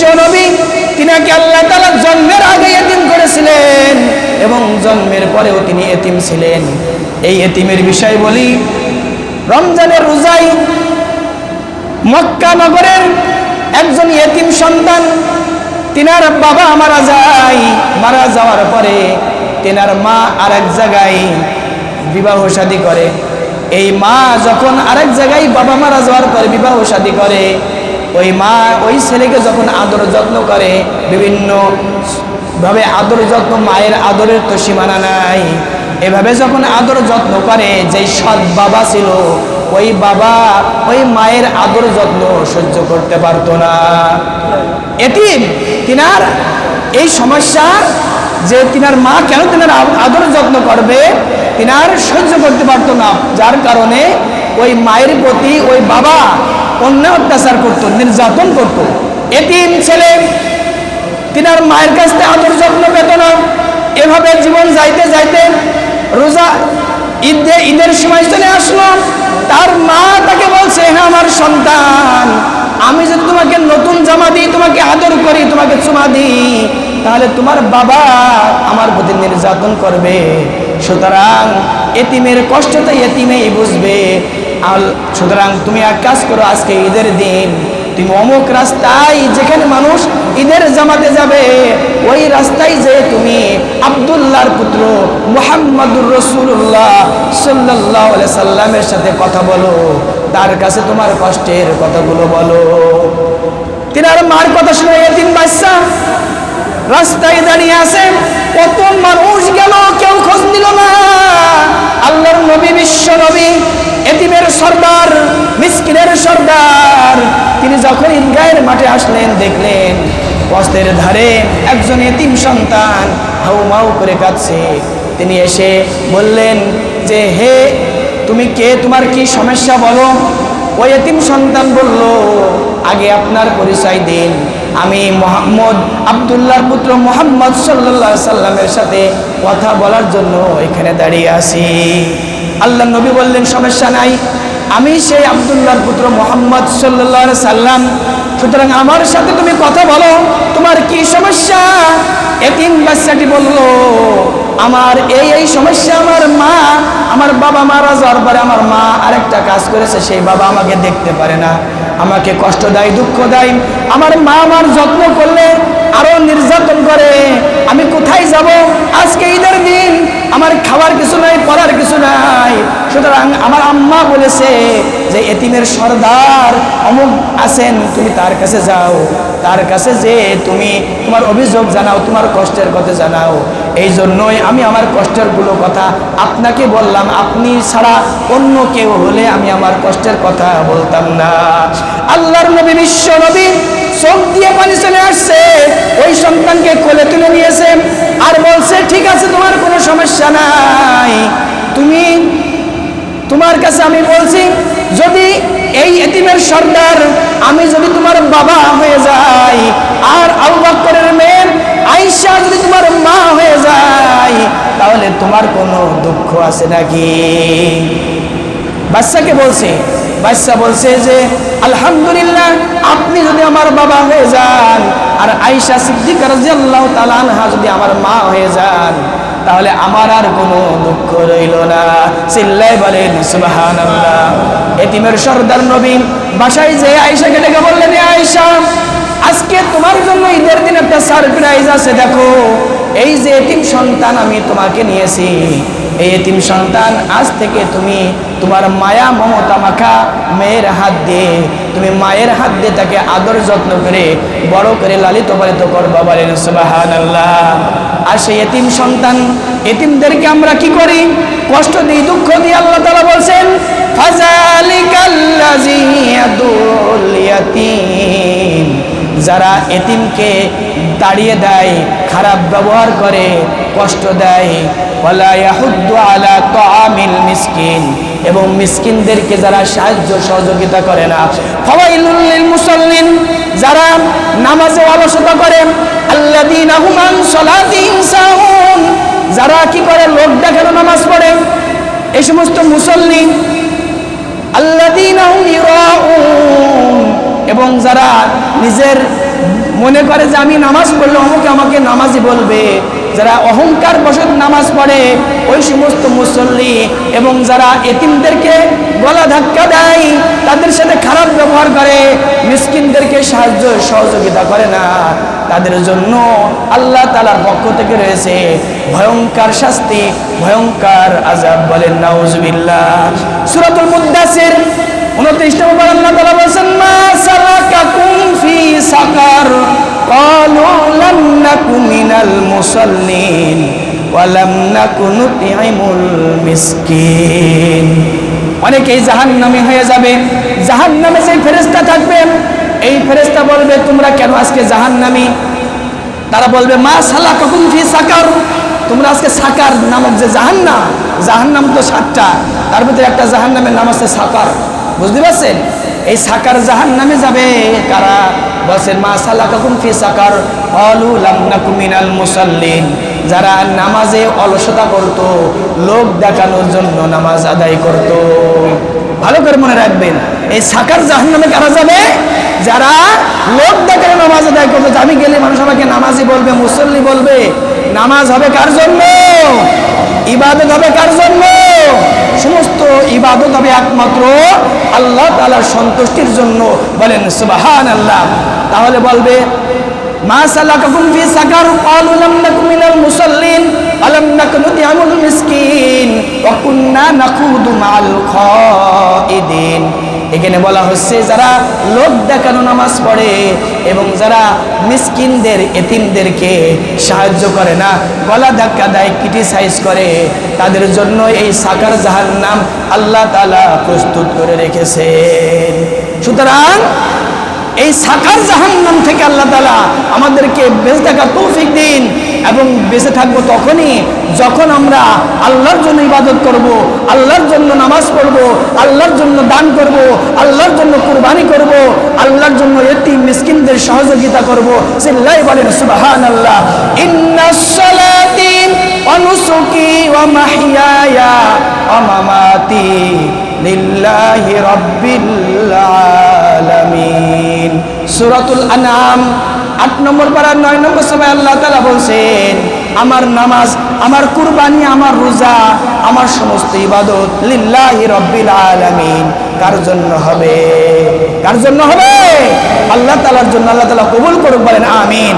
বিশ্ব নবী তিনাকে আল্লাহ তাআলা জন্মের আগে এতিম করেছিলেন এবং জন্মের পরেও তিনি এতিম ছিলেন। এই এতিমের বিষয় বলি, রমজানের রোজায় মক্কা নগরের একজন এতিম সন্তান, তিনার বাবা মারা যায়। মারা যাওয়ার পরে তিনার মা আরেক জায়গায় বিবাহ শাদী করে। এই মা যখন আরেক জায়গায় বাবা মারা যাওয়ার পরে বিবাহ শাদী করে, ওই মা ওই ছেলেকে যখন আদর যত্ন করে, বিভিন্ন ভাবে আদর যত্ন, মায়ের আদরের তো সীমানা নাই, এভাবে যখন আদর যত্ন করে, যেই সৎ বাবা ছিল ওই বাবা ওই মায়ের আদর যত্ন সহ্য করতে পারতো না। এতিম তিনার এই সমস্যা যে তিনার মা কেন তিনার আদর যত্ন করবে, তিনার সহ্য করতে পারতো না, যার কারণে ওই মায়ের প্রতি ওই বাবা অন্যায় অত্যাচার করতো, নির্যাতন করতো। এতিম ছেলে তিনার মায়ের কাছ থেকে আদর যত্ন পেত না। এভাবে জীবন যাইতে যাইতে রোজা ঈদের সময় চলে আসলো। তার মা তাকে বলছে, হ্যাঁ আমার সন্তান, আমি যদি তোমাকে নতুন জামা দিই, তোমাকে আদর করি, তোমাকে চুমা দিই, তাহলে তোমার বাবা আমার প্রতি নির্যাতন করবে। সুতরাং এতিমের কষ্ট তো এতিমেই বুঝবে। সুতরাং তুমি এক কাজ করো, আজকে ঈদের দিন তুমি অমুক রাস্তায় যেখানে মানুষ ঈদের জামাতে যাবে, ওই রাস্তায় যে তুমি আব্দুল্লাহর পুত্র মুহাম্মদুর রাসূলুল্লাহ সাল্লাল্লাহু আলাইহি সাল্লামের সাথে কথা বলো, তার কাছে তোমার কষ্টের কথাগুলো বলো। তিনার মার কথা শুনে এতিম বাচ্চা রাস্তায় দাঁড়িয়ে আছে। কত মানুষ গেল, কেউ খোঁজ নিল না। আল্লাহর নবী, বিশ্ব নবী, এতিমের সর্দার, মিসকিনের সর্দার, তিনি যখন ঈদগাহের মাঠে আসলেন, দেখলেন পথের ধারে একজন এতিম সন্তান হাউমাউ করে কাঁদছে। তিনি এসে বললেন যে, হে তুমি কে, তোমার কি সমস্যা বলো। ওই এতিম সন্তান বলল, আগে আপনার পরিচয় দিন। আমি মোহাম্মদ, আব্দুল্লাহর পুত্র মুহাম্মদ সাল্লাল্লাহু আলাইহি সাল্লামের সাথে কথা বলার জন্য এখানে দাঁড়িয়ে আছি। আল্লাহ নবী বললেন, সমস্যা নাই, আমি সেই আব্দুল্লাহর পুত্র মুহাম্মদ সাল্লাল্লাহু আলাইহি সাল্লাম, সুতরাং আমার সাথে তুমি কথা বলো, তোমার কি সমস্যা। এতিম বাচ্চাটি বলল, আমার এই সমস্যা, আমার বাবা মারা যাওয়ার পরে আমার মা আরেকটা কাজ করেছে, সেই বাবা আমাকে দেখতে পারে না, আমাকে কষ্ট দেয়, দুঃখ দেয়। আমার মা আমার যত্ন করলে আরো নির্যাতন করে। আমি কোথায় যাব? আজকে ঈদের দিন, আমার খাবার কিছু নাই, পড়ার কিছু নাই। সুতরাং আমার আম্মা বলেছে যে এতিমের সর্দার অমুক আছেন, তুমি তার কাছে যাও, তার কাছে যে তুমি তোমার অভিযোগ জানাও, তোমার কষ্টের কথা জানাও। এই জন্যই আমি আমার কষ্টের গুলো কথা আপনাকে বললাম, আপনি ছাড়া অন্য কেউ হলে আমি আমার কষ্টের কথা বলতাম না। আল্লাহর নবী, বিশ্ব নবী চোখ দিয়ে পানি চলে আসছে, ওই সন্তানকে কোলে তুলে নিয়েছে আর বলছে, ঠিক আছে, তোমার কোনো সমস্যা নাই, তোমার কাছে আমি বলছি, যদি এই এতিমের সর্দার আমি যদি তোমার বাবা হয়ে যাই, আর আবু বকরের মেয়ে আয়েশা যদি তোমার মা হয়ে যায়, তাহলে তোমার কোনো দুঃখ আছে নাকি? বাচ্চাকে বলছে, বাচ্চা বলছে যে আলহামদুলিল্লাহ, আপনি যদি আমার বাবা হয়ে যান আর আয়েশা সিদ্দিকা রাদিয়াল্লাহু তাআলা আনহা যদি আমার মা হয়ে যান, তাহলে আমার আর কোনো দুঃখ রইল না। চিল্লায় বলেন সুবহানাল্লাহ। এতিমের সর্দার নবী বাসায় যে আয়েশাকে ডেকে বললেন, আয়েশা, আজকে তোমার জন্য ঈদের দিন একটা সারপ্রাইজ আছে, দেখো এই যে এতিম সন্তান আমি তোমাকে নিয়েছি, এই এতিম সন্তান আজ থেকে তুমি তোমার মায়া মমতা মাখা মেয়ের হাত দিয়ে, তুমি মায়ের হাত দিয়ে তাকে আদর যত্ন করে বড় করে লালিত পালিত করবা। বলেন সুবহানাল্লাহ। আর সেই এতিম সন্তান, এতিমদেরকে আমরা কি করি? কষ্ট দিই, দুঃখ দিই। আল্লাহ তাআলা বলছেন, ফাযালিকাল্লাযী ইয়াদুল ইয়াতীম, যারা এতিমকে দাঁড়িয়ে দেয়, খারাপ ব্যবহার করে, কষ্ট দেয়, ওয়ালা ইয়াহুদ্দু আলা তাআমিল মিসকিন, এবং মিসকিনদেরকে যারা সাহায্য সহযোগিতা করে না। ফাওয়াইলুল লিল মুসাল্লিন, যারা নামাজে অলসতা করে, আল্লাযীনা হুম আন সালাতিহিম সাহুন, যারা কি করে? লোক দেখানো নামাজ পড়ে। এই সমস্ত মুসল্লি, আল্লাযীনা হুম ইরাউন, এবং যারা নিজের মনে করে যে আমি নামাজ পড়লে অমুকে আমাকে নামাজি বলবে, যারা অহংকার বশত নামাজ পড়ে ওই সমস্ত মুসল্লি এবং যারা এতিমদেরকে গলা ধাক্কা দেয়, তাদের সাথে খারাপ ব্যবহার করে, মিসকিনদেরকে সাহায্য সহযোগিতা করে না, তাদের জন্য আল্লাহ তাআলার পক্ষ থেকে রয়েছে ভয়ঙ্কর শাস্তি, ভয়ঙ্কর আযাব। বলেন নাউজুবিল্লাহ। সূরাতুল মুদ্দাসির 29 নম্বর আল্লাহ তাআলা বলেন, মা সালাকাকুম ফি সাকার ক্বালু লাম নাকু মিনাল মুসাল্লিন ওয়া লাম নাকু নুতঈমুল মিসকিন। অনেকেই জাহান্নামী হয়ে যাবে। জাহান্নামে যে ফেরেশতা থাকবে, এই ফেরেশতা বলবে তোমরা কেন আজকে জাহান্নামী? তারা বলবে মা সালাকাকুম ফি সাকার, তোমরা আজকে সাকার নামক যে জাহান্নাম, জাহান্নাম তো 7টা, তার ভিতরে একটা জাহান্নামের নাম আছে সাকার। বুঝতে পারছেন? এই সাকার জাহান্নামে যাবে কারা? বলেন মা সালাকাকুম ফি সাকার ক্বালু লাম নাকু মিনাল মুসাল্লিন, যারা নামাজে অলসতা করত, লোক দেখানোর জন্য নামাজ আদায় করত। ভালো করে মনে রাখবেন, এই সাকার জাহান্নামে কারা যাবে? যারা লোক দেখানো নামাজ আদায় করতো। আমি গেলে মানুষ আমাকে নামাজি বলবে, মুসল্লি বলবে। নামাজ হবে কার জন্য? ইবাদত হবে কার জন্য? সমস্ত ইবাদত হবে একমাত্র আল্লাহ তাআলার সন্তুষ্টির জন্য। বলেন সুবহানাল্লাহ। তাহলে বলবে মা সালাকাকুম ফি সাকার ক্বালু লাম নাকু মিনাল মুসাল্লিন ওয়া লাম নাকু নুতঈমুল মিসকিন ওয়া কুন্না নাখুদু মাআল খাইদিন। এখানে বলা হচ্ছে যারা লোক দেখানো নামাজ পড়ে এবং যারা মিসকিনদের, এতিমদেরকে সাহায্য করে না, গলা ধাক্কা দেয়, ক্রিটিসাইজ করে, তাদের জন্য এই সাকার জাহান্নাম আল্লাহ তাআলা প্রস্তুত করে রেখেছেন। সুতরাং এই সাকার জাহান্নাম থেকে আল্লাহ তাআলা আমাদেরকে বেঁচে থাকার তৌফিক দিন, এবং বেঁচে থাকবো তখনই যখন আমরা আল্লাহর জন্য ইবাদত করব, আল্লাহর জন্য নামাজ পড়ব, আল্লাহর জন্য দান করব, আল্লাহর জন্য কুরবানি করব, আল্লাহর জন্য এতিম মিসকিনদের সহযোগিতা করব। চিল্লাই বলেন সুবহানাল্লাহ। ইন্নাস সালাতি ওয়া নুসুকি ওয়া মাহইয়ায়া ওয়া মামাতি লিল্লাহি রাব্বিল আলামিন। সূরাতুল আনআম 8 নম্বর পারা 9 নম্বর সূরায় আল্লাহ তাআলা বলছেন, আমার নামাজ, আমার কুরবানি, আমার রোজা, আমার সমস্ত ইবাদত লিল্লাহি রাব্বিল আলামিন। কার জন্য হবে? কার জন্য হবে? আল্লাহ তাআলার জন্য। আল্লাহ তাআলা কবুল করুক। বলেন আমিন।